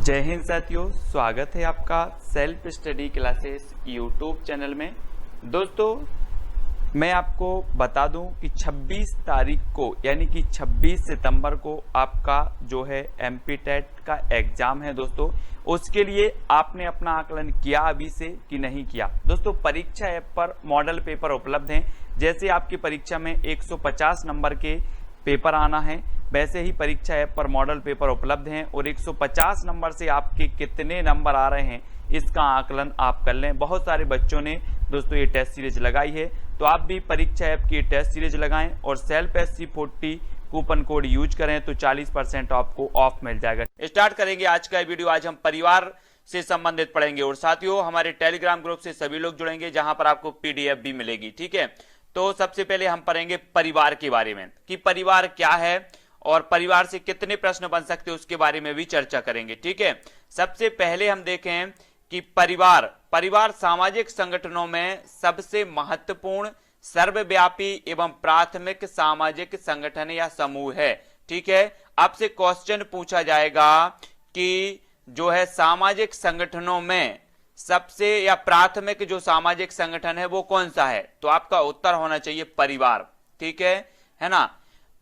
जय हिंद साथियों, स्वागत है आपका self study classes YouTube channel में। दोस्तों, मैं आपको बता दूं कि 26 तारीख को यानी कि 26 सितंबर को आपका जो है एमपी टेट का एग्जाम है। दोस्तों, उसके लिए आपने अपना आकलन किया अभी से कि नहीं किया? दोस्तों, परीक्षा ऐप पर मॉडल पेपर उपलब्ध हैं। जैसे आपकी परीक्षा में 150 नंबर के पेपर आना है, वैसे ही परीक्षा ऐप पर मॉडल पेपर उपलब्ध हैं और 150 नंबर से आपके कितने नंबर आ रहे हैं इसका आकलन आप कर लें। बहुत सारे बच्चों ने दोस्तों ये टेस्ट सीरीज लगाई है, तो आप भी परीक्षा ऐप की टेस्ट सीरीज लगाएं और self SC40 coupon code use करें तो 40% आपको ऑफ मिल जाएगा। स्टार्ट करेंगे आज का वीडियो। आज हम परिवार से संबंधित पढ़ेंगे और साथियों हमारे टेलीग्राम ग्रुप से सभी लोग जुड़ेंगे जहां पर आपको PDF भी मिलेगी। ठीक है, तो सबसे पहले हम पढ़ेंगे परिवार के बारे में कि परिवार क्या है और परिवार से कितने प्रश्न बन सकते हैं उसके बारे में भी चर्चा करेंगे। ठीक है, सबसे पहले हम देखें कि परिवार सामाजिक संगठनों में सबसे महत्वपूर्ण सर्वव्यापी एवं प्राथमिक सामाजिक संगठन या समूह है। ठीक है, आपसे क्वेश्चन पूछा जाएगा कि जो है सामाजिक संगठनों में सबसे या प्राथमिक जो सामाजिक संगठन है वो कौन सा है, तो आपका उत्तर होना चाहिए परिवार। ठीक है ना।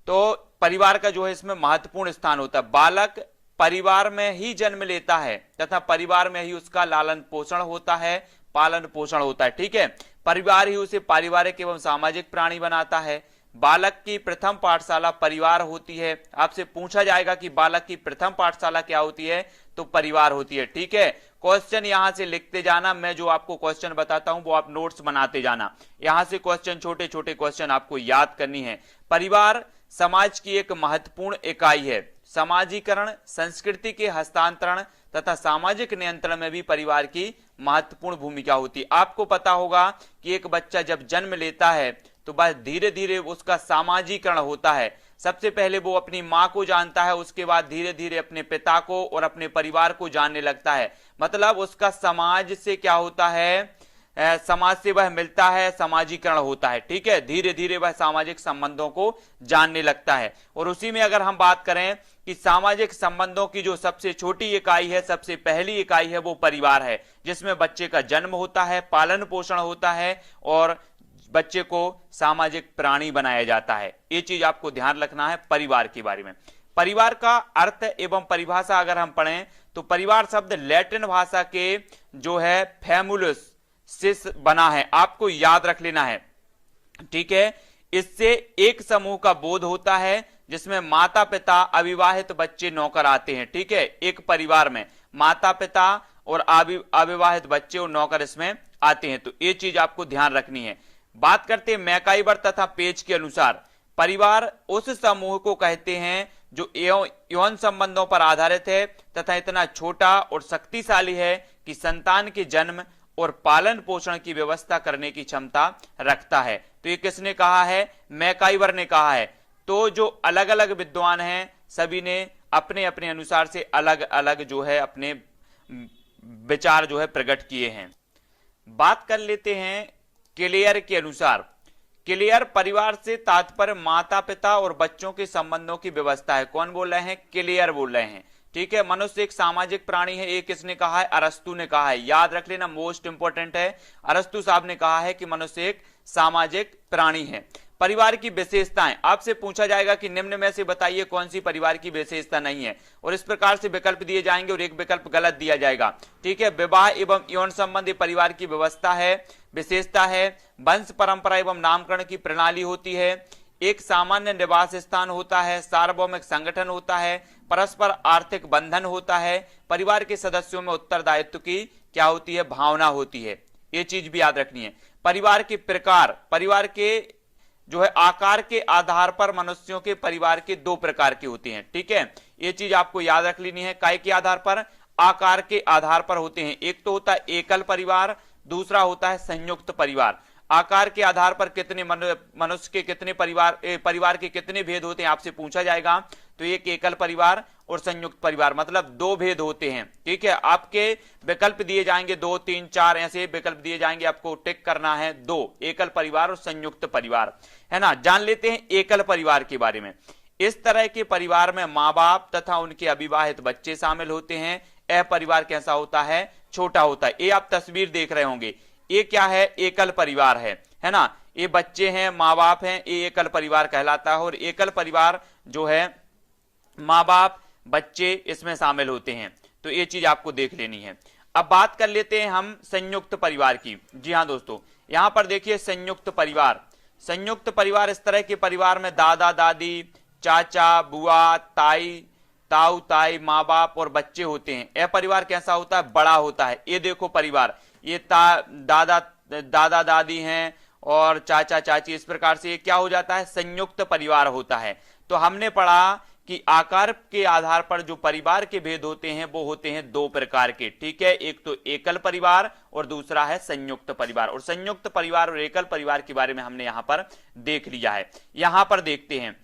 तो परिवार का जो है इसमें महत्वपूर्ण स्थान होता है। बालक परिवार में ही जन्म लेता है तथा परिवार में ही उसका लालन पोषण होता है, पालन पोषण होता है। ठीक है, परिवार ही उसे पारिवारिक एवं सामाजिक प्राणी बनाता है। बालक की प्रथम पाठशाला परिवार होती है। आपसे पूछा जाएगा कि बालक की प्रथम पाठशाला क्या होती है, तो परिवार होती है। ठीक है, क्वेश्चन यहां से लिखते जाना, मैं जो आपको क्वेश्चन बताता हूं वो आप नोट्स बनाते जाना। यहां से क्वेश्चन छोटे छोटे क्वेश्चन आपको याद करनी है। परिवार समाज की एक महत्वपूर्ण इकाई है। समाजीकरण, संस्कृति के हस्तांतरण तथा सामाजिक नियंत्रण में भी परिवार की महत्वपूर्ण भूमिका होती है। आपको पता होगा कि एक बच्चा जब जन्म लेता है तो बस धीरे धीरे उसका सामाजीकरण होता है। सबसे पहले वो अपनी माँ को जानता है, उसके बाद धीरे धीरे अपने पिता को और अपने परिवार को जानने लगता है। मतलब उसका समाज से क्या होता है, समाज से वह मिलता है, समाजीकरण होता है। ठीक है, धीरे धीरे वह सामाजिक संबंधों को जानने लगता है। और उसी में अगर हम बात करें कि सामाजिक संबंधों की जो सबसे छोटी इकाई है, सबसे पहली इकाई है वो परिवार है, जिसमें बच्चे का जन्म होता है, पालन पोषण होता है और बच्चे को सामाजिक प्राणी बनाया जाता है। ये चीज आपको ध्यान रखना है परिवार के बारे में। परिवार का अर्थ एवं परिभाषा अगर हम पढ़ें तो परिवार शब्द लैटिन भाषा के जो है फैमुलस से बना है, आपको याद रख लेना है। ठीक है, इससे एक समूह का बोध होता है जिसमें माता पिता, अविवाहित बच्चे, नौकर आते हैं। ठीक है, एक परिवार में माता पिता और अविवाहित बच्चे और नौकर इसमें आते हैं, तो ये चीज आपको ध्यान रखनी है। बात करते हैं मैकाइवर तथा पेज के अनुसार, परिवार उस समूह को कहते हैं जो यौन संबंधों पर आधारित है तथा इतना छोटा और शक्तिशाली है कि संतान के जन्म और पालन पोषण की व्यवस्था करने की क्षमता रखता है। तो ये किसने कहा है? मैकाइवर ने कहा है। तो जो अलग अलग विद्वान हैं सभी ने अपने अपने अनुसार से अलग अलग जो है अपने विचार जो है प्रकट किए हैं। बात कर लेते हैं क्लेयर के अनुसार। क्लेयर परिवार से तात्पर्य माता पिता और बच्चों के संबंधों की व्यवस्था है। कौन बोल रहे हैं? क्लेयर बोल रहे हैं। ठीक है, मनुष्य एक सामाजिक प्राणी है, ये किसने कहा है? अरस्तु ने कहा है। याद रख लेना, मोस्ट इंपोर्टेंट है। अरस्तु साहब ने कहा है कि मनुष्य एक सामाजिक प्राणी है। परिवार की विशेषताएं, आपसे पूछा जाएगा कि निम्न में से बताइए कौन सी परिवार की विशेषता नहीं है, और इस प्रकार से विकल्प दिए जाएंगे और एक विकल्प गलत दिया जाएगा। ठीक है, विवाह एवं यौन संबंधी परिवार की व्यवस्था है, विशेषता है। वंश परंपरा एवं नामकरण की प्रणाली होती है। एक सामान्य निवास स्थान होता है। सार्वभौमिक संगठन होता है। परस्पर आर्थिक बंधन होता है। परिवार के सदस्यों में उत्तरदायित्व की क्या होती है? भावना होती है। ये चीज भी याद रखनी है। परिवार के प्रकार, परिवार के जो है आकार के आधार पर मनुष्यों के परिवार के दो प्रकार के होते हैं। ठीक है, ये चीज आपको याद रख लेनी है। काय के आधार पर? आकार के आधार पर होते हैं। एक तो होता है एकल परिवार, दूसरा होता है संयुक्त परिवार। आकार के आधार पर कितने मनुष्य के कितने परिवार के कितने भेद होते हैं आपसे पूछा जाएगा, तो एक एकल परिवार और संयुक्त परिवार, मतलब दो भेद होते हैं। ठीक है, आपके विकल्प दिए जाएंगे 2, 3, 4 ऐसे विकल्प दिए जाएंगे, आपको टिक करना है 2, एकल परिवार और संयुक्त परिवार, है ना। जान लेते हैं एकल परिवार के बारे में। इस तरह के परिवार में माँ बाप तथा उनके अविवाहित बच्चे शामिल होते हैं। अपरिवार कैसा होता है, छोटा होता है। ये आप तस्वीर देख रहे होंगे, ये क्या है, एकल परिवार है ना, ये बच्चे हैं, माँ बाप हैं, ये एकल परिवार कहलाता है। और एकल परिवार जो है माँ बाप बच्चे इसमें शामिल होते हैं, तो ये चीज आपको देख लेनी है। अब बात कर लेते हैं हम संयुक्त परिवार की। जी हाँ दोस्तों, यहां पर देखिए संयुक्त परिवार। संयुक्त परिवार इस तरह के परिवार में दादा दादी, चाचा बुआ, ताई ताऊ ताई, माँ बाप और बच्चे होते हैं। यह परिवार कैसा होता है, बड़ा होता है। ये देखो परिवार, ये दादा दादी हैं और चाचा चाची, इस प्रकार से ये क्या हो जाता है, संयुक्त परिवार होता है। तो हमने पढ़ा कि आकार के आधार पर जो परिवार के भेद होते हैं वो होते हैं दो प्रकार के, ठीक है। एक तो एकल परिवार और दूसरा है संयुक्त परिवार। और संयुक्त परिवार और एकल परिवार के बारे में हमने यहां पर देख लिया है। यहां पर देखते हैं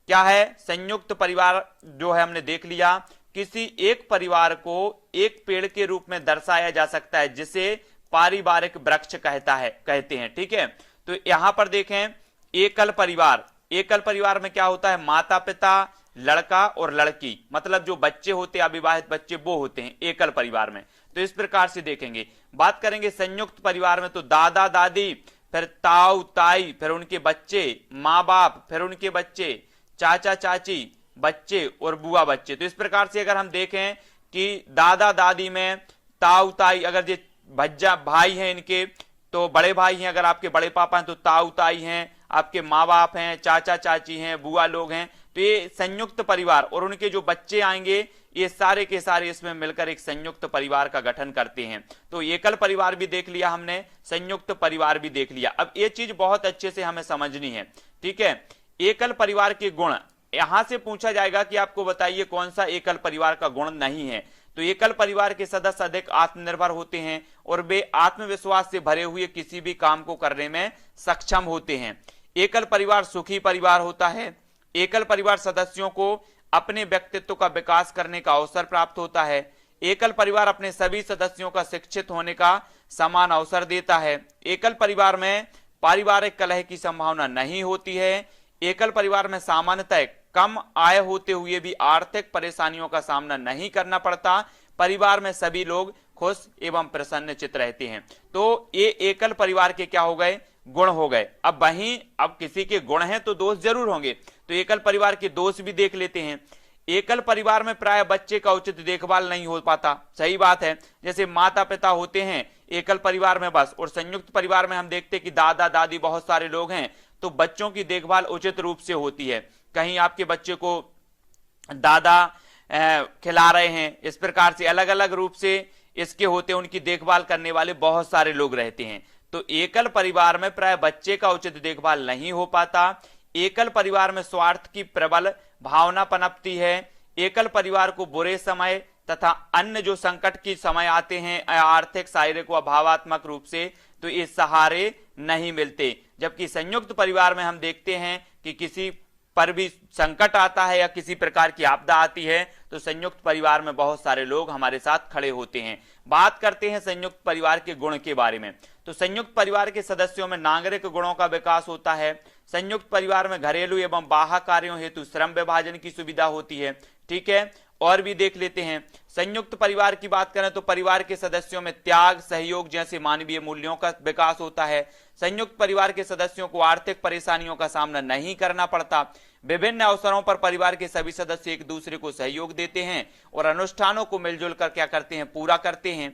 क्या है, संयुक्त परिवार जो है हमने देख लिया। किसी एक परिवार को एक पेड़ के रूप में दर्शाया जा सकता है जिसे पारिवारिक वृक्ष कहते हैं, ठीक है। तो यहां पर देखें एकल परिवार, एकल परिवार में क्या होता है, माता पिता, लड़का और लड़की, मतलब जो बच्चे होते हैं, अविवाहित बच्चे, वो होते हैं एकल परिवार में। तो इस प्रकार से देखेंगे। बात करेंगे संयुक्त परिवार में, तो दादा दादी, फिर ताऊ ताई, फिर उनके बच्चे, माँ बाप, फिर उनके बच्चे, चाचा चाची, बच्चे और बुआ बच्चे। तो इस प्रकार से अगर हम देखें कि दादा दादी में ताऊ ताई, अगर ये भज्जा भाई हैं इनके, तो बड़े भाई हैं, अगर आपके बड़े पापा हैं तो ताऊ ताई हैं, आपके माँ बाप हैं, चाचा चाची हैं, बुआ लोग हैं। तो ये संयुक्त परिवार और उनके जो बच्चे आएंगे, ये सारे के सारे इसमें मिलकर एक संयुक्त परिवार का गठन करते हैं। तो एकल परिवार भी देख लिया हमने, संयुक्त परिवार भी देख लिया। अब ये चीज बहुत अच्छे से हमें समझनी है, ठीक है। एकल परिवार के गुण, यहां से पूछा जाएगा कि आपको बताइए कौन सा एकल परिवार का गुण नहीं है। तो एकल परिवार के सदस्य अधिक आत्मनिर्भर होते हैं और वे आत्मविश्वास से भरे हुए किसी भी काम को करने में सक्षम होते हैं। एकल परिवार सुखी परिवार होता है। एकल परिवार सदस्यों को अपने व्यक्तित्व का विकास करने का अवसर प्राप्त होता है। एकल परिवार अपने सभी सदस्यों का शिक्षित होने का समान अवसर देता है। एकल परिवार में पारिवारिक कलह की संभावना नहीं होती है। एकल परिवार में सामान्यतः कम आय होते हुए भी आर्थिक परेशानियों का सामना नहीं करना पड़ता। परिवार में सभी लोग खुश एवं प्रसन्नचित्त रहते हैं। तो ये एकल परिवार के क्या हो गए, गुण हो गए। अब वहीं अब किसी के गुण हैं तो दोष जरूर होंगे, तो एकल परिवार के दोष भी देख लेते हैं। एकल परिवार में प्राय बच्चे का उचित देखभाल नहीं हो पाता, सही बात है। जैसे माता पिता होते हैं एकल परिवार में बस, और संयुक्त परिवार में हम देखते हैं कि दादा दादी बहुत सारे लोग हैं, तो बच्चों की देखभाल उचित रूप से होती है। कहीं आपके बच्चे को दादा खिला रहे हैं, इस प्रकार से अलग अलग रूप से इसके होते हैं, उनकी देखभाल करने वाले बहुत सारे लोग रहते हैं। तो एकल परिवार में प्राय बच्चे का उचित देखभाल नहीं हो पाता। एकल परिवार में स्वार्थ की प्रबल भावना पनपती है। एकल परिवार को बुरे समय तथा अन्य जो संकट की समय आते हैं, आर्थिक, शारीरिक व भावात्मक रूप से, तो ये सहारे नहीं मिलते। जबकि संयुक्त परिवार में हम देखते हैं कि किसी पर भी संकट आता है या किसी प्रकार की आपदा आती है, तो संयुक्त परिवार में बहुत सारे लोग हमारे साथ खड़े होते हैं। बात करते हैं संयुक्त परिवार के गुण के बारे में। तो संयुक्त परिवार के सदस्यों में नागरिक गुणों का विकास होता है। संयुक्त परिवार में घरेलू एवं बाह्य कार्यों हेतु श्रम विभाजन की सुविधा होती है, ठीक है। और भी देख लेते हैं। संयुक्त परिवार की बात करें तो परिवार के सदस्यों में त्याग, सहयोग जैसे मानवीय मूल्यों का विकास होता है। संयुक्त परिवार के सदस्यों को आर्थिक परेशानियों का सामना नहीं करना पड़ता। विभिन्न अवसरों पर परिवार के सभी सदस्य एक दूसरे को सहयोग देते हैं और अनुष्ठानों को मिलजुल कर क्या करते हैं, पूरा करते हैं।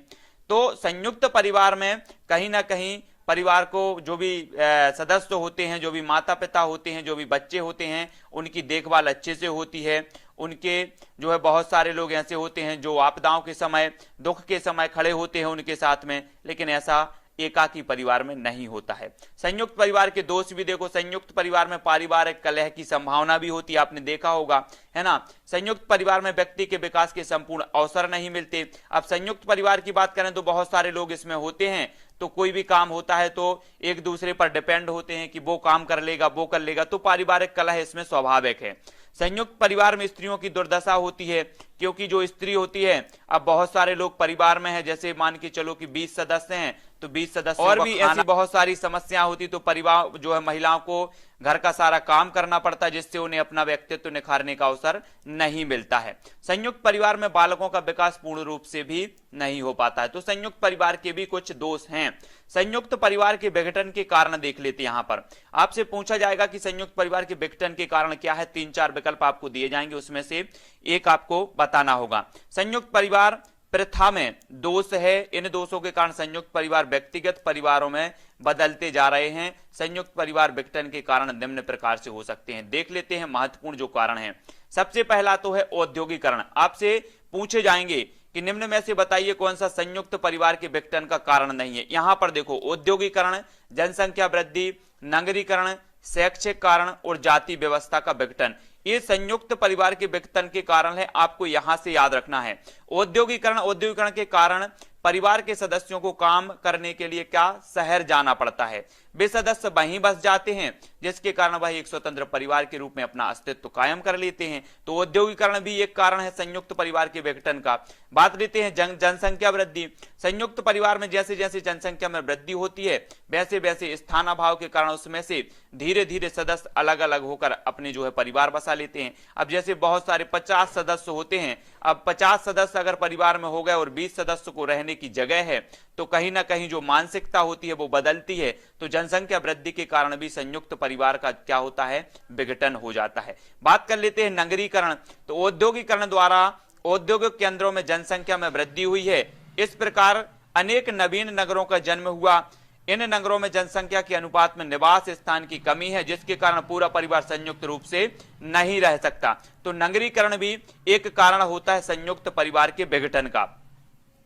तो संयुक्त परिवार में कहीं ना कहीं परिवार को जो भी सदस्य होते हैं, जो भी माता पिता होते हैं, जो भी बच्चे होते हैं, उनकी देखभाल अच्छे से होती है। उनके जो है बहुत सारे लोग ऐसे होते हैं जो आपदाओं के समय, दुख के समय खड़े होते हैं उनके साथ में, लेकिन ऐसा एकाकी परिवार में नहीं होता है। संयुक्त परिवार के दोष भी देखो। संयुक्त परिवार में पारिवारिक कलह की संभावना भी होती है, आपने देखा होगा, है ना। संयुक्त परिवार में व्यक्ति के विकास के संपूर्ण अवसर नहीं मिलते। अब संयुक्त परिवार की बात करें तो बहुत सारे लोग इसमें होते हैं, तो कोई भी काम होता है तो एक दूसरे पर डिपेंड होते हैं कि वो काम कर लेगा, वो कर लेगा, तो पारिवारिक कलह इसमें स्वाभाविक है। संयुक्त परिवार में स्त्रियों की दुर्दशा होती है, क्योंकि जो स्त्री होती है, अब बहुत सारे लोग परिवार में हैं, जैसे मान के चलो कि 20 सदस्य हैं, तो 20 सदस्यों और भी ऐसी बहुत सारी समस्या होती, तो परिवार जो है महिलाओं को घर का सारा काम करना पड़ता है, जिससे उन्हें अपना व्यक्तित्व निखारने का अवसर नहीं मिलता है। संयुक्त परिवार में बालकों का विकास पूर्ण रूप से भी नहीं हो पाता है। तो संयुक्त परिवार के भी कुछ दोष हैं। संयुक्त परिवार के विघटन के कारण देख लेते हैं। यहां पर आपसे पूछा जाएगा कि संयुक्त परिवार के विघटन के कारण क्या है। 3-4 विकल्प आपको दिए जाएंगे, उसमें से एक आपको बताना होगा। संयुक्त परिवार प्रथा में दोष है। इन दोषों के कारण संयुक्त परिवार व्यक्तिगत परिवारों में बदलते जा रहे हैं। संयुक्त परिवार विघटन के कारण निम्न प्रकार से हो सकते हैं। देख लेते हैं महत्वपूर्ण जो कारण हैं। सबसे पहला तो है औद्योगिकरण। आपसे पूछे जाएंगे कि निम्न में से बताइए कौन सा संयुक्त परिवार के विघटन का कारण नहीं है। यहां पर देखो, औद्योगिकरण, जनसंख्या वृद्धि, नगरीकरण, शैक्षिक कारण और जाति व्यवस्था का विघटन, ये संयुक्त परिवार के विघटन के कारण है। आपको यहां से याद रखना है। औद्योगिकरण के कारण परिवार के सदस्यों को काम करने के लिए क्या शहर जाना पड़ता है। वे सदस्य वहीं बस जाते हैं, जिसके कारण वह एक स्वतंत्र परिवार के रूप में अपना अस्तित्व कायम कर लेते हैं। तो औद्योगिकरण भी एक कारण है संयुक्त परिवार के विघटन का। बात लेते हैं जनसंख्या वृद्धि। संयुक्त परिवार में जैसे जैसे जनसंख्या में वृद्धि होती है, वैसे वैसे स्थानाभाव के कारण उसमें से धीरे धीरे सदस्य अलग अलग होकर अपने जो है परिवार बसा लेते हैं। अब जैसे बहुत सारे 50 सदस्य होते हैं, अब 50 सदस्य अगर परिवार में हो गए और 20 सदस्य को रहने की जगह है, तो कहीं ना कहीं जो मानसिकता होती है वो बदलती है। तो जनसंख्या वृद्धि के कारण भी संयुक्त परिवार का क्या होता है, विघटन हो जाता है। बात कर लेते हैं नगरीकरण। तो औद्योगिकरण द्वारा औद्योगिक केंद्रों में जनसंख्या में वृद्धि हुई है। इस प्रकार अनेक नवीन नगरों का जन्म हुआ। इन नगरों में जनसंख्या के अनुपात में निवास स्थान की कमी है, जिसके कारण पूरा परिवार संयुक्त रूप से नहीं रह सकता। तो नगरीकरण भी एक कारण होता है संयुक्त परिवार के विघटन का।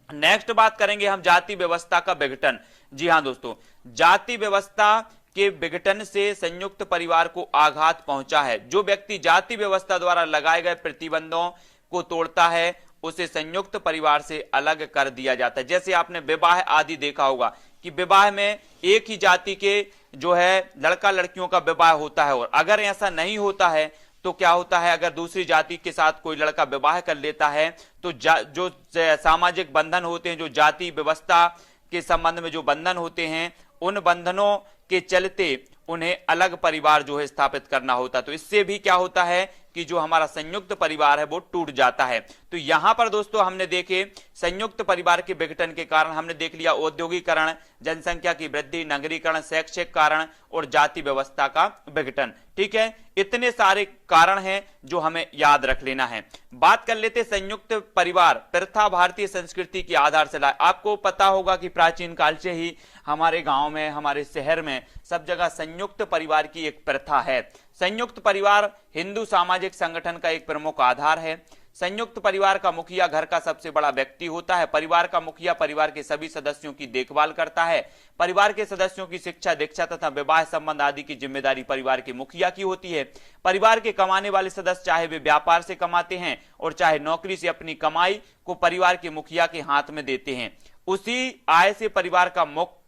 नेक्स्ट बात करेंगे हम जाति व्यवस्था का विघटन। जी हां दोस्तों, जाति व्यवस्था के विघटन से संयुक्त परिवार को आघात पहुंचा है। जो व्यक्ति जाति व्यवस्था द्वारा लगाए गए प्रतिबंधों को तोड़ता है, उसे संयुक्त परिवार से अलग कर दिया जाता है। जैसे आपने विवाह आदि देखा होगा कि विवाह में एक ही जाति के जो है लड़का लड़कियों का विवाह होता है, और अगर ऐसा नहीं होता है तो क्या होता है, अगर दूसरी जाति के साथ कोई लड़का विवाह कर लेता है तो जो सामाजिक बंधन होते हैं, जो जाति व्यवस्था के संबंध में जो बंधन होते हैं, उन बंधनों के चलते उन्हें अलग परिवार जो है स्थापित करना होता है। तो इससे भी क्या होता है कि जो हमारा संयुक्त परिवार है वो टूट जाता है। तो यहां पर दोस्तों हमने देखे संयुक्त परिवार के विघटन के कारण हमने देख लिया औद्योगिकरण, जनसंख्या की वृद्धि, नगरीकरण, शैक्षिक कारण और जाति व्यवस्था का विघटन। ठीक है, इतने सारे कारण हैं जो हमें याद रख लेना है। बात कर लेते संयुक्त परिवार प्रथा भारतीय संस्कृति की आधारशिला। आपको पता होगा कि प्राचीन काल से ही हमारे गांव में, हमारे शहर में सब जगह संयुक्त परिवार की एक प्रथा है। संयुक्त परिवार हिंदू सामाजिक संगठन का एक प्रमुख आधार है। संयुक्त परिवार का मुखिया घर का सबसे बड़ा व्यक्ति होता है। परिवार का मुखिया परिवार के सभी सदस्यों की देखभाल करता है। परिवार के सदस्यों की शिक्षा, दीक्षा तथा विवाह संबंध आदि की जिम्मेदारी परिवार के मुखिया की होती है। परिवार के कमाने वाले सदस्य चाहे वे व्यापार से कमाते हैं और चाहे नौकरी से, अपनी कमाई को परिवार के मुखिया के हाथ में देते हैं। उसी आय से परिवार का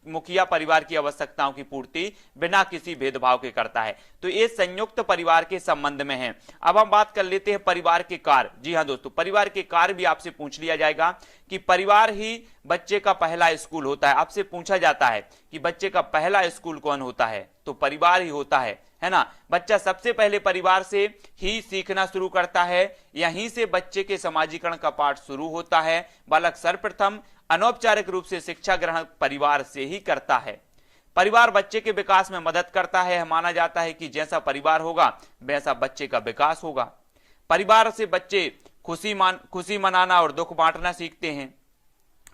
मुखिया परिवार की आवश्यकताओं की पूर्ति बिना किसी भेदभाव के करता है। तो ये संयुक्त परिवार के संबंध में है। अब हम बात कर लेते हैं परिवार के कार्य। जी हां दोस्तों, परिवार के कार्य भी आपसे पूछ लिया जाएगा कि परिवार ही बच्चे का पहला स्कूल होता है। आपसे पूछा जाता है कि बच्चे का पहला स्कूल कौन होता है, तो परिवार ही होता है ना। बच्चा सबसे पहले परिवार से ही सीखना शुरू करता है। यहीं से बच्चे के समाजीकरण का पाठ शुरू होता है। बालक सर्वप्रथम अनौपचारिक रूप से शिक्षा ग्रहण परिवार से ही करता है। परिवार बच्चे के विकास में मदद करता है। माना जाता है कि जैसा परिवार होगा वैसा बच्चे का विकास होगा। परिवार से बच्चे खुशी मनाना और दुख बांटना सीखते हैं।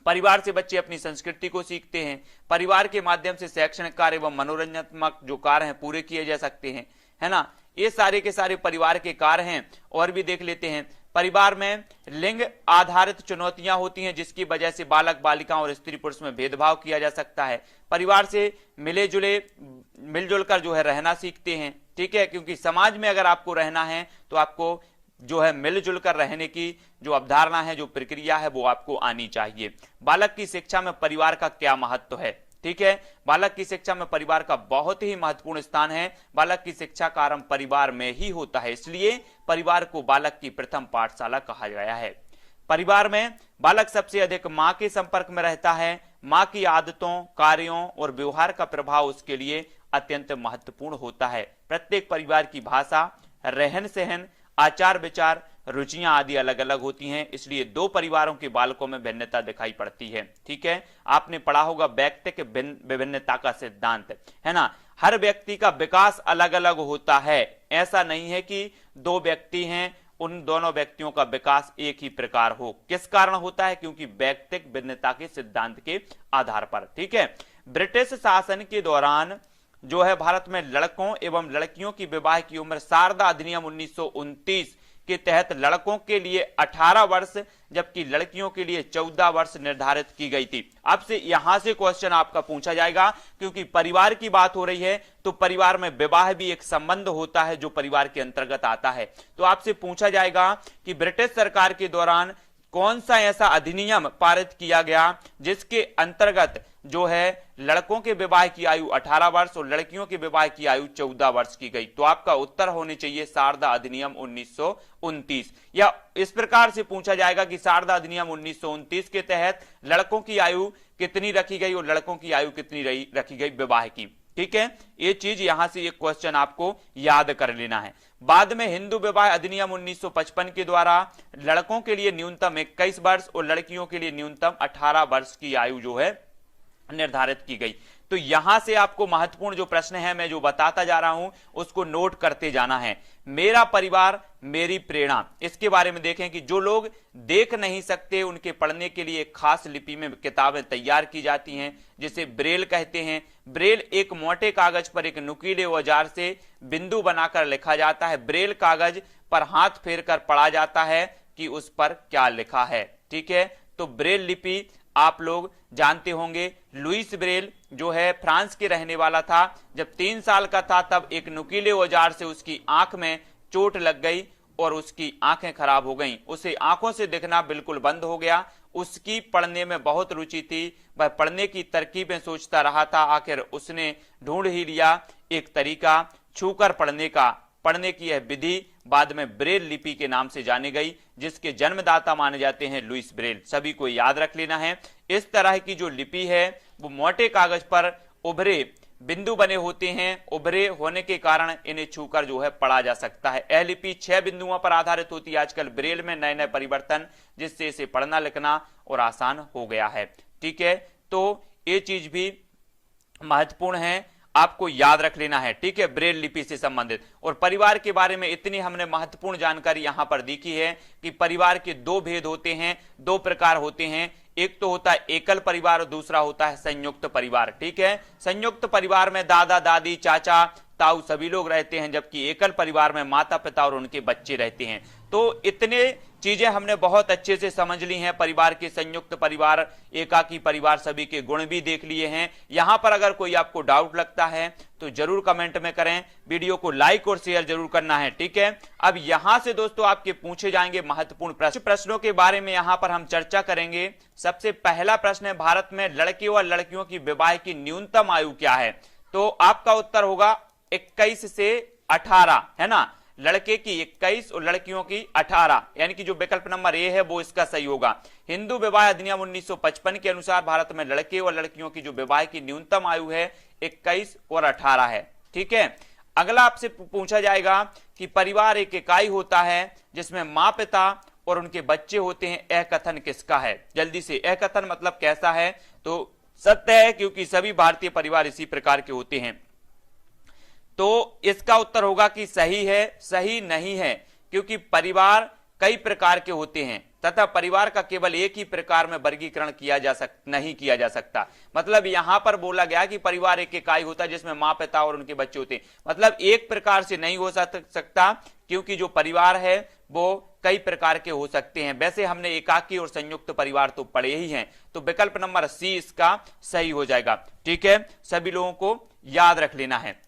परिवार से बच्चे अपनी संस्कृति को सीखते हैं। परिवार के माध्यम से शैक्षणिक कार्य एवं मनोरंजनात्मक जो कार्य हैं पूरे किए जा सकते हैं, है ना। ये सारे के सारे परिवार के कार्य हैं। और भी देख लेते हैं, परिवार में लिंग आधारित चुनौतियां होती हैं, जिसकी वजह से बालक बालिकाओं और स्त्री पुरुष में भेदभाव किया जा सकता है। परिवार से मिलजुल कर जो है रहना सीखते हैं। ठीक है, क्योंकि समाज में अगर आपको रहना है तो आपको जो है मिलजुल कर रहने की जो अवधारणा है, जो प्रक्रिया है, वो आपको आनी चाहिए। बालक की शिक्षा में परिवार का क्या महत्व है। ठीक है, बालक की शिक्षा में परिवार का बहुत ही महत्वपूर्ण स्थान है। बालक की शिक्षा का आरंभ परिवार में ही होता है, इसलिए परिवार को बालक की प्रथम पाठशाला कहा गया है। परिवार में बालक सबसे अधिक मां के संपर्क में रहता है। मां की आदतों, कार्यों और व्यवहार का प्रभाव उसके लिए अत्यंत महत्वपूर्ण होता है। प्रत्येक परिवार की भाषा, रहन सहन, आचार विचार, रुचियां आदि अलग अलग होती हैं, इसलिए दो परिवारों के बालकों में भिन्नता दिखाई पड़ती है। ठीक है, आपने पढ़ा होगा व्यक्तिक विभिन्नता का सिद्धांत, है ना। हर व्यक्ति का विकास अलग अलग होता है, ऐसा नहीं है कि दो व्यक्ति हैं, उन दोनों व्यक्तियों का विकास एक ही प्रकार हो। किस कारण होता है? क्योंकि व्यक्तिक भिन्नता के सिद्धांत के आधार पर। ठीक है, ब्रिटिश शासन के दौरान जो है भारत में लड़कों एवं लड़कियों की विवाह की उम्र शारदा अधिनियम 1929 के तहत लड़कों के लिए 18 वर्ष जबकि लड़कियों के लिए 14 वर्ष निर्धारित की गई थी। अब से यहां से क्वेश्चन आपका पूछा जाएगा, क्योंकि परिवार की बात हो रही है तो परिवार में विवाह भी एक संबंध होता है जो परिवार के अंतर्गत आता है। तो आपसे पूछा जाएगा कि ब्रिटिश सरकार के दौरान कौन सा ऐसा अधिनियम पारित किया गया जिसके अंतर्गत जो है लड़कों के विवाह की आयु 18 वर्ष और लड़कियों के विवाह की आयु 14 वर्ष की गई। तो आपका उत्तर होने चाहिए शारदा अधिनियम 1929। या इस प्रकार से पूछा जाएगा कि शारदा अधिनियम 1929 के तहत लड़कों की आयु कितनी रखी गई और लड़कों की आयु कितनी रखी गई विवाह की। ठीक है, ये चीज यहां से एक क्वेश्चन आपको याद कर लेना है। बाद में हिंदू विवाह अधिनियम 1955 के द्वारा लड़कों के लिए न्यूनतम 21 वर्ष और लड़कियों के लिए न्यूनतम 18 वर्ष की आयु जो है निर्धारित की गई। तो यहां से आपको महत्वपूर्ण जो प्रश्न है मैं जो बताता जा रहा हूं उसको नोट करते जाना है। मेरा परिवार मेरी प्रेरणा, इसके बारे में देखें कि जो लोग देख नहीं सकते उनके पढ़ने के लिए खास लिपि में किताबें तैयार की जाती हैं जिसे ब्रेल कहते हैं। ब्रेल एक मोटे कागज पर एक नुकीले औजार से बिंदु बनाकर लिखा जाता है। ब्रेल कागज पर हाथ फेर कर पढ़ा जाता है कि उस पर क्या लिखा है। ठीक है, तो ब्रेल लिपि आप लोग जानते होंगे। लुईस ब्रेल जो है फ्रांस के रहने वाला था। जब 3 साल का था तब एक नुकीले औजार से उसकी आंख में चोट लग गई और उसकी आंखें खराब हो गईं। उसे आंखों से दिखना बिल्कुल बंद हो गया। उसकी पढ़ने में बहुत रुचि थी, वह पढ़ने की तरकीबें सोचता रहा था। आखिर उसने ढूंढ ही लिया एक तरीका छूकर पढ़ने का। पढ़ने की यह विधि बाद में ब्रेल लिपि के नाम से जानी गई, जिसके जन्मदाता माने जाते हैं लुईस ब्रेल। सभी को याद रख लेना है। इस तरह की जो लिपि है वो मोटे कागज पर उभरे बिंदु बने होते हैं। उभरे होने के कारण इन्हें छूकर जो है पढ़ा जा सकता है। यह लिपि 6 बिंदुओं पर आधारित होती है। आजकल ब्रेल में नए नए परिवर्तन जिससे इसे पढ़ना लिखना और आसान हो गया है। ठीक है, तो ये चीज भी महत्वपूर्ण है, आपको याद रख लेना है। ठीक है, ब्रेल लिपि से संबंधित। और परिवार के बारे में इतनी हमने महत्वपूर्ण जानकारी यहां पर देखी है कि परिवार के 2 भेद होते हैं, 2 प्रकार होते हैं। एक तो होता है एकल परिवार और दूसरा होता है संयुक्त परिवार। ठीक है, संयुक्त परिवार में दादा दादी चाचा ताऊ सभी लोग रहते हैं, जबकि एकल परिवार में माता पिता और उनके बच्चे रहते हैं। तो इतने चीजें हमने बहुत अच्छे से समझ ली हैं। परिवार के संयुक्त परिवार, एकाकी परिवार, सभी के गुण भी देख लिए हैं। यहां पर अगर कोई आपको डाउट लगता है तो जरूर कमेंट में करें। वीडियो को लाइक और शेयर जरूर करना है। ठीक है, अब यहां से दोस्तों आपके पूछे जाएंगे महत्वपूर्ण प्रश्न। प्रश्नों के बारे में यहां पर हम चर्चा करेंगे। सबसे पहला प्रश्न है, भारत में लड़के और लड़कियों की विवाह की न्यूनतम आयु क्या है? तो आपका उत्तर होगा 21 से 18, है ना। लड़के की 21 और लड़कियों की 18, यानी कि जो विकल्प नंबर ए है वो इसका सही होगा। हिंदू विवाह अधिनियम 1955 के अनुसार भारत में लड़के और लड़कियों की जो विवाह की न्यूनतम आयु है 21 और 18 है। ठीक है, अगला आपसे पूछा जाएगा कि परिवार एक इकाई होता है जिसमें माँ पिता और उनके बच्चे होते हैं, यह कथन किसका है? जल्दी से, यह कथन मतलब कैसा है? तो सत्य है, क्योंकि सभी भारतीय परिवार इसी प्रकार के होते हैं। तो इसका उत्तर होगा कि सही है। सही नहीं है, क्योंकि परिवार कई प्रकार के होते हैं तथा परिवार का केवल एक ही प्रकार में वर्गीकरण नहीं किया जा सकता। मतलब यहां पर बोला गया कि परिवार एक इकाई होता है जिसमें माँ पिता और उनके बच्चे होते हैं, मतलब एक प्रकार से नहीं हो सकता, क्योंकि जो परिवार है वो कई प्रकार के हो सकते हैं। वैसे हमने एकाकी और संयुक्त परिवार तो पढ़े ही हैं, तो विकल्प नंबर सी इसका सही हो जाएगा। ठीक है, सभी लोगों को याद रख लेना है।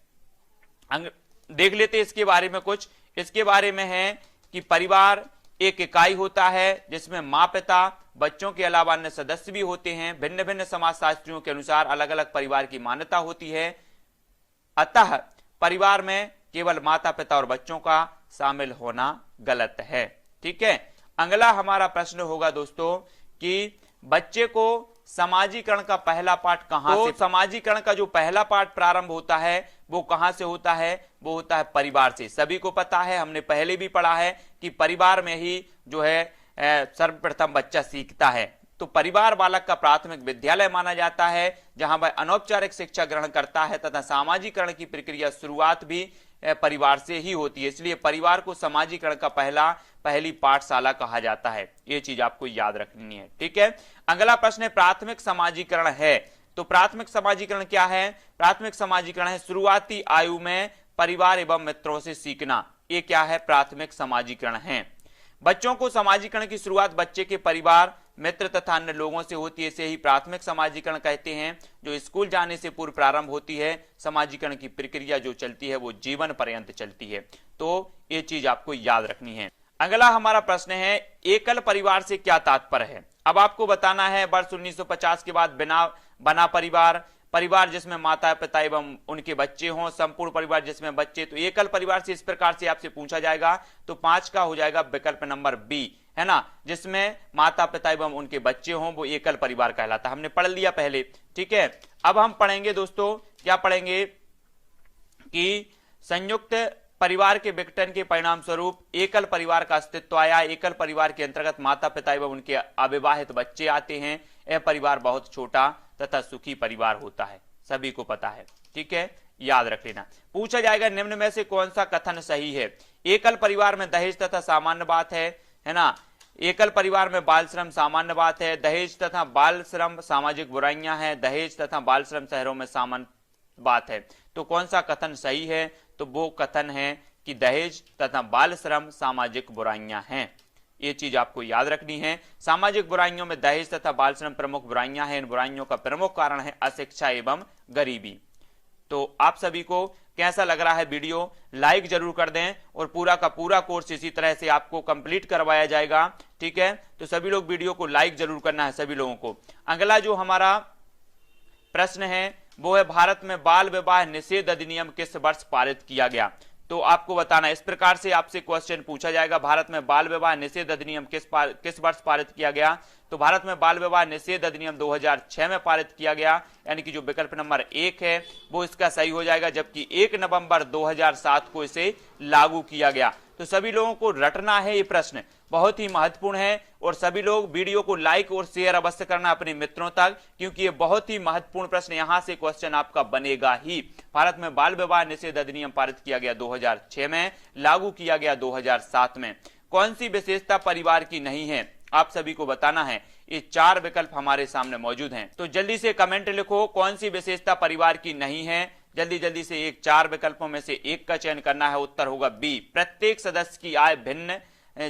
देख लेते इसके बारे में कुछ। इसके बारे में है कि परिवार एक इकाई होता है जिसमें माँ पिता बच्चों के अलावा अन्य सदस्य भी होते हैं। भिन्न भिन्न समाजशास्त्रियों के अनुसार अलग अलग परिवार की मान्यता होती है, अतः परिवार में केवल माता पिता और बच्चों का शामिल होना गलत है। ठीक है, अगला हमारा प्रश्न होगा दोस्तों कि बच्चे को समाजीकरण का पहला पाठ कहां से, समाजीकरण का जो पहला पाठ प्रारंभ होता है वो कहां से होता है, वो होता है परिवार से। सभी को पता है, हमने पहले भी पढ़ा है कि परिवार में ही जो है सर्वप्रथम बच्चा सीखता है। तो परिवार बालक का प्राथमिक विद्यालय माना जाता है जहां वह अनौपचारिक शिक्षा ग्रहण करता है तथा सामाजिकरण की प्रक्रिया शुरुआत भी परिवार से ही होती है। इसलिए परिवार को समाजीकरण का पहली पाठशाला कहा जाता है। ये चीज आपको याद रखनी है, ठीक है। अगला प्रश्न है प्राथमिक समाजीकरण है। तो प्राथमिक समाजीकरण क्या है? प्राथमिक समाजीकरण है शुरुआती आयु में परिवार एवं मित्रों से सीखना। ये क्या है? प्राथमिक समाजीकरण है। बच्चों को समाजीकरण की शुरुआत बच्चे के परिवार, मित्र तथा अन्य लोगों से होती है, इसे ही प्राथमिक समाजीकरण कहते हैं। जो स्कूल जाने से पूर्व प्रारंभ होती है, समाजीकरण की प्रक्रिया जो चलती है वो जीवन पर्यंत चलती है। तो ये चीज आपको याद रखनी है। अगला हमारा प्रश्न है एकल परिवार से क्या तात्पर्य है? अब आपको बताना है वर्ष 1950 के बाद बना परिवार जिसमें माता पिता एवं उनके बच्चे हों, संपूर्ण परिवार जिसमें बच्चे। तो एकल परिवार से इस प्रकार से आपसे पूछा जाएगा तो 5 का हो जाएगा विकल्प नंबर बी, है ना, जिसमें माता पिता एवं उनके बच्चे हों, वो एकल परिवार कहलाता। हमने पढ़ लिया पहले, ठीक है। अब हम पढ़ेंगे दोस्तों, क्या पढ़ेंगे कि संयुक्त परिवार के विघटन के परिणाम स्वरूप एकल परिवार का अस्तित्व आया। एकल परिवार के अंतर्गत माता पिता एवं उनके अविवाहित बच्चे आते हैं। यह परिवार बहुत छोटा तथा सुखी परिवार होता है, सभी को पता है, ठीक है, याद रख लेना। पूछा जाएगा निम्न में से कौन सा कथन सही है? एकल परिवार में दहेज तथा सामान्य बात है ना। एकल परिवार में बाल श्रम सामान्य बात है। दहेज तथा बाल श्रम सामाजिक बुराइयां हैं। दहेज तथा बाल श्रम शहरों में सामान्य बात है। तो कौन सा कथन सही है? तो वो कथन है कि दहेज तथा बाल श्रम सामाजिक बुराइयां हैं। ये चीज आपको याद रखनी है। सामाजिक बुराइयों में दहेज तथा बाल श्रम प्रमुख बुराइयां हैं। इन बुराइयों का प्रमुख कारण है अशिक्षा एवं गरीबी। तो आप सभी को कैसा लग रहा है वीडियो? लाइक जरूर कर दें और पूरा का पूरा कोर्स इसी तरह से आपको कंप्लीट करवाया जाएगा, ठीक है। तो सभी लोग वीडियो को लाइक जरूर करना है सभी लोगों को। अगला जो हमारा प्रश्न है वो है भारत में बाल विवाह निषेध अधिनियम किस वर्ष पारित किया गया? तो आपको बताना, इस प्रकार से आपसे क्वेश्चन पूछा जाएगा, भारत में बाल विवाह निषेध अधिनियम किस वर्ष पारित किया गया? तो भारत में बाल विवाह निषेध अधिनियम 2006 में पारित किया गया, यानी कि जो विकल्प नंबर 1 है वो इसका सही हो जाएगा, जबकि 1 नवंबर 2007 को इसे लागू किया गया। तो सभी लोगों को रटना है, ये प्रश्न बहुत ही महत्वपूर्ण है और सभी लोग वीडियो को लाइक और शेयर अवश्य करना अपने मित्रों तक, क्योंकि ये बहुत ही महत्वपूर्ण प्रश्न, यहां से क्वेश्चन आपका बनेगा ही। भारत में बाल विवाह निषेध अधिनियम पारित किया गया 2006 में, लागू किया गया 2007 में। कौन सी विशेषता परिवार की नहीं है? आप सभी को बताना है। ये 4 विकल्प हमारे सामने मौजूद हैं, तो जल्दी से कमेंट लिखो कौन सी विशेषता परिवार की नहीं है। जल्दी से 4 विकल्पों में से एक का चयन करना है। उत्तर होगा बी, प्रत्येक सदस्य की आय भिन्न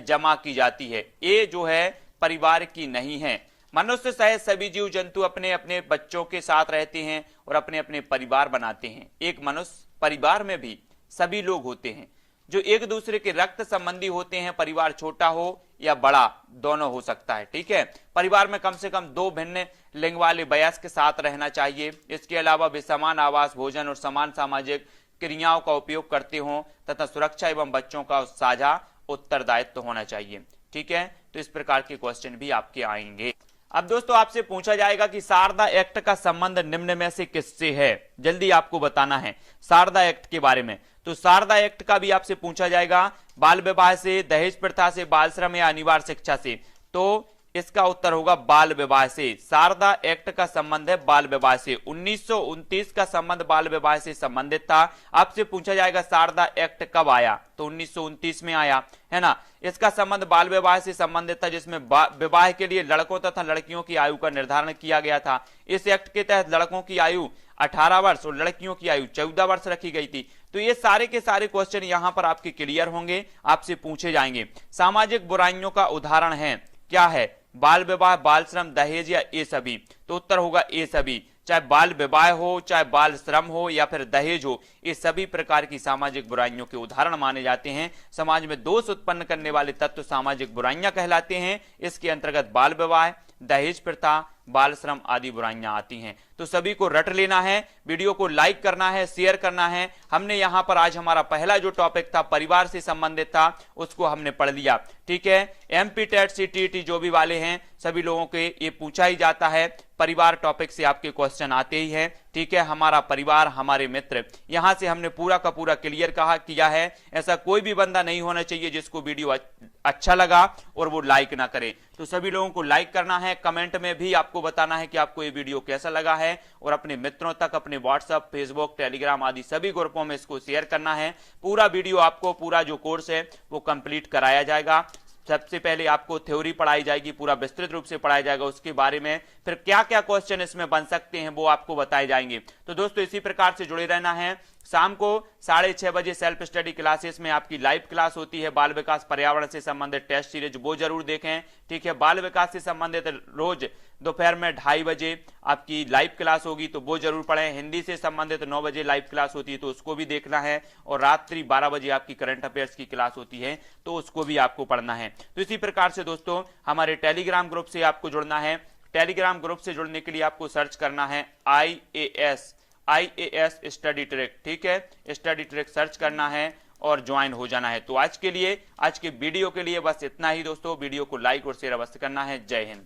जमा की जाती है। ये जो है परिवार की नहीं है। मनुष्य सहित सभी जीव जंतु अपने अपने बच्चों के साथ रहते हैं और अपने अपने परिवार बनाते हैं। एक मनुष्य परिवार में भी सभी लोग होते हैं जो एक दूसरे के रक्त संबंधी होते हैं। परिवार छोटा हो या बड़ा दोनों हो सकता है, ठीक है। परिवार में कम से कम 2 भिन्न लिंग वाले वयस्क के साथ रहना चाहिए। इसके अलावा वे समान आवास, भोजन और समान सामाजिक क्रियाओं का उपयोग करते हों तथा सुरक्षा एवं बच्चों का साझा उत्तरदायित्व होना चाहिए, ठीक है। तो इस प्रकार के क्वेश्चन भी आपके आएंगे। अब दोस्तों आपसे पूछा जाएगा कि शारदा एक्ट का संबंध निम्न में से किससे है? जल्दी आपको बताना है शारदा एक्ट के बारे में। तो शारदा एक्ट का भी आपसे पूछा जाएगा बाल विवाह से, दहेज प्रथा से, बाल श्रम या अनिवार्य शिक्षा से। तो इसका उत्तर होगा बाल विवाह से। शारदा एक्ट का संबंध है बाल विवाह से। 1929 का संबंध बाल विवाह से संबंधित था। आपसे पूछा जाएगा शारदा एक्ट कब आया? तो 1929 में आया, है ना। इसका संबंध बाल विवाह से संबंधित था, जिसमें विवाह के लिए लड़कों तथा लड़कियों की आयु का निर्धारण किया गया था। इस एक्ट के तहत लड़कों की आयु 18 वर्ष और लड़कियों की आयु 14 वर्ष रखी गई थी। तो ये सारे के सारे क्वेश्चन यहां पर आपके क्लियर होंगे, आपसे पूछे जाएंगे। सामाजिक बुराइयों का उदाहरण है, क्या है? बाल विवाह, बाल श्रम, दहेज या ये सभी? तो उत्तर होगा ये सभी। चाहे बाल विवाह हो, चाहे बाल श्रम हो या फिर दहेज हो, ये सभी प्रकार की सामाजिक बुराइयों के उदाहरण माने जाते हैं। समाज में दोष उत्पन्न करने वाले तत्व सामाजिक बुराइयां कहलाते हैं। इसके अंतर्गत बाल विवाह, दहेज प्रथा, बाल श्रम आदि बुराइयां आती हैं। तो सभी को रट लेना है, वीडियो को लाइक करना है, शेयर करना है। हमने यहां पर आज हमारा पहला जो टॉपिक था परिवार से संबंधित था, उसको हमने पढ़ लिया। ठीक है, एमपी टेट सीटीईटी जो भी वाले हैं सभी लोगों के ये पूछा ही जाता है, परिवार टॉपिक से आपके क्वेश्चन आते ही हैं। ठीक है, हमारा परिवार हमारे मित्र, यहां से हमने पूरा का पूरा क्लियर किया है। ऐसा कोई भी बंदा नहीं होना चाहिए जिसको वीडियो अच्छा लगा और वो लाइक ना करे। तो सभी लोगों को लाइक करना है, कमेंट में भी आपको बताना है कि आपको ये वीडियो कैसा लगा है, और अपने मित्रों तक, अपने व्हाट्सएप, फेसबुक, टेलीग्राम आदि सभी ग्रुपों में इसको शेयर करना है। पूरा वीडियो आपको, पूरा जो कोर्स है वो कंप्लीट कराया जाएगा। सबसे पहले आपको थ्योरी पढ़ाई जाएगी, पूरा विस्तृत रूप से पढ़ाया जाएगा, उसके बारे में फिर क्या क्या क्वेश्चन इसमें बन सकते हैं वो आपको बताए जाएंगे। तो दोस्तों इसी प्रकार से जुड़े रहना है। शाम को 6:30 बजे सेल्फ स्टडी क्लासेस में आपकी लाइव क्लास होती है, बाल विकास पर्यावरण से संबंधित टेस्ट सीरीज, वो जरूर देखें। ठीक है, बाल विकास से संबंधित रोज दोपहर में 2:30 बजे आपकी लाइव क्लास होगी, तो वो जरूर पढ़ें। हिंदी से संबंधित 9 बजे लाइव क्लास होती है, तो उसको भी देखना है। और रात्रि 12 बजे आपकी करंट अफेयर्स की क्लास होती है, तो उसको भी आपको पढ़ना है। तो इसी प्रकार से दोस्तों हमारे टेलीग्राम ग्रुप से आपको जुड़ना है। टेलीग्राम ग्रुप से जुड़ने के लिए आपको सर्च करना है IAS स्टडी ट्रैक। ठीक है, स्टडी ट्रैक सर्च करना है और ज्वाइन हो जाना है। तो आज के वीडियो के लिए बस इतना ही दोस्तों। वीडियो को लाइक और शेयर अवश्य करना है। जय हिंद।